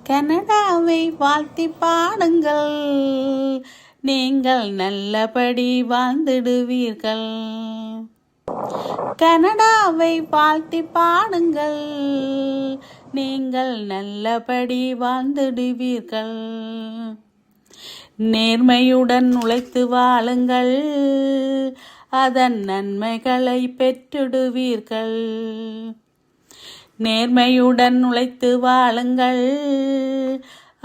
கனடாவை வாழ்த்தி பாடுங்கள், நீங்கள் நல்லபடி வாழ்ந்திடுவீர்கள். கனடாவை வாழ்த்தி பாடுங்கள், நீங்கள் நல்லபடி வாழ்ந்திடுவீர்கள். நேர்மையுடன் உழைத்து வாழுங்கள், அதன் நன்மைகளை பெற்றிடுவீர்கள். நேர்மையுடன் உழைத்து வாழுங்கள்,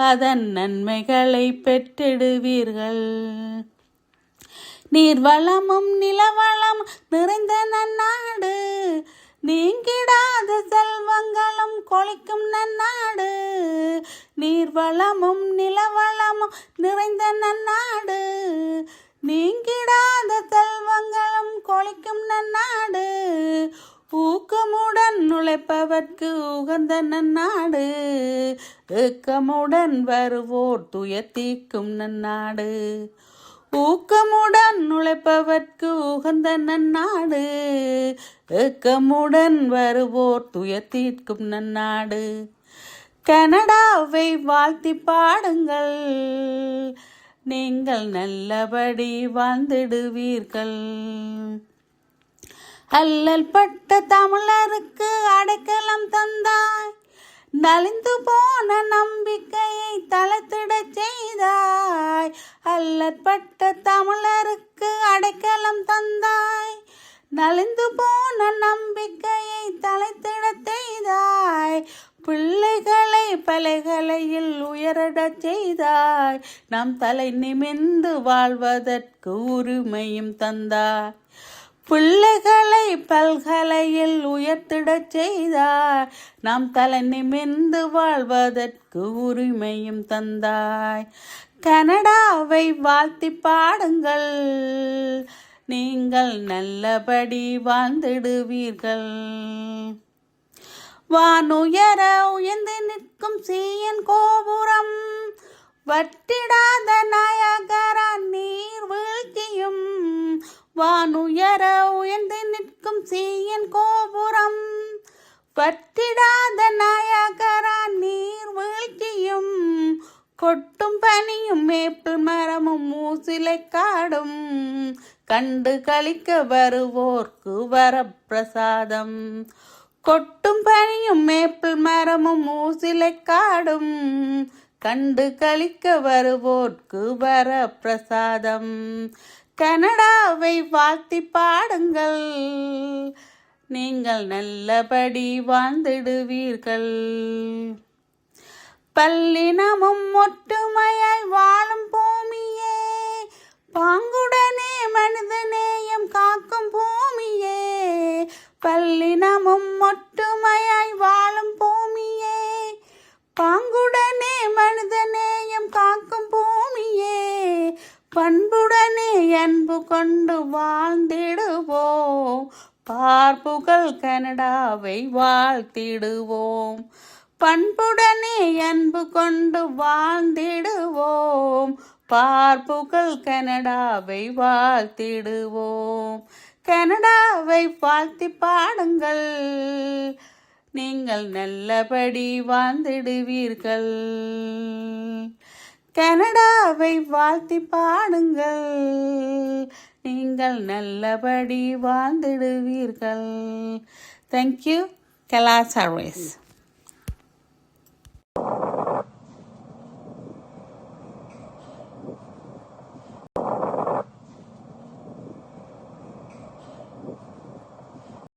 அதன் நன்மைகளை பெற்றிடுவீர்கள். நீர்வளமும் நிலவளம் நிறைந்த நன்னாடு, நீங்கிடாத செல்வங்களும் கொழிக்கும் நன்னாடு. நீர்வளமும் நிலவளமும் நிறைந்த நன்னாடு, நீங்கிடாத செல்வங்களும் கொழிக்கும் நன்னாடு. ஊக்கமுடன் உழைப்பவர்க்கு உகந்த நன்னாடு, ஏக்கமுடன் வருவோர் துயர்த்தீக்கும் நன்னாடு. ஊக்கமுடன் உழைப்பவர்க்கு உகந்த நன்னாடு, ஏக்கமுடன் வருவோர் துயர்த்தீர்க்கும் நன்னாடு. கனடாவை வாழ்த்தி பாடுங்கள், நீங்கள் நல்லபடி வாழ்ந்திடுவீர்கள். அல்லல் பட்ட தமிழருக்கு அடைக்கலம் தந்தாய், நலிந்து போன நம்பிக்கையை தளர்த்திடச் செய்தாய். அல்லற்பட்ட தமிழருக்கு அடைக்கலம் தந்தாய், நலிந்து போன நம்பிக்கையை தளர்த்திடச் செய்தாய். பிள்ளைகளை பலைகளையில் உயரடச் செய்தாய், நம் தலை நிமிர்ந்து வாழ்வதற்கு உரிமையும் தந்தாய். பிள்ளைகளை பல்கலையில் உயர்த்திடச் செய்தாய், நாம் தலை நிமிர்ந்து வாழ்வதற்கு உரிமையும் தந்தாய். கனடாவை வாழ்த்தி பாடுங்கள், நீங்கள் நல்லபடி வாழ்ந்திடுவீர்கள். வானுயர உயர்ந்து நிற்கும் சீயன் கோபுரம், வற்றிடாத நாயகரா நீர் வீழ்ச்சியும். வானுயர உயர்ந்து நிற்கும் சீயன் கோபுரம், வற்றிடாத நாயகரா நீர் வீழ்ச்சியும். கொட்டும் பனியும் மேப்பிள் மரமும் மூசிலை காடும், கண்டு களிக்க வருவோர்க்கு வரப்பிரசாதம். கொட்டும் பனியும் மேப்பிள் மரமும் மூசிலை காடும், கண்டு களிக்க வருவோர்க்கு வரப்பிரசாதம். கனடாவை வாழ்த்தி பாடுங்கள், நீங்கள் நல்லபடி வாழ்ந்திடுவீர்கள். பல்லினமும் ஒற்றுமையாய் வாழும் பூமியே, பாங்குடனே மனிதநேயம் காக்கும் பூமியே. பல்லினமும் ஒற்றுமையாய் வாழும் பூமியே, பாங்குடனே மனிதநேயம் காக்கும் பூமியே. பண்புடனே அன்பு கொண்டு வாழ்ந்திடுவோம், பார்ப்புகள் கனடாவை வாழ்த்திடுவோம். பண்புடனே அன்பு கொண்டு வாழ்ந்திடுவோம், பார்ப்புகள் கனடாவை வாழ்த்திடுவோம். கனடாவை வாழ்த்தி பாடுங்கள், நீங்கள் நல்லபடி வாழ்ந்திடுவீர்கள். கனடாவை வாழ்த்தி பாடுங்கள், நீங்கள் நல்லபடி வாழ்ந்திடுவீர்கள். தேங்க்யூ. கலா சர்வீஸ்.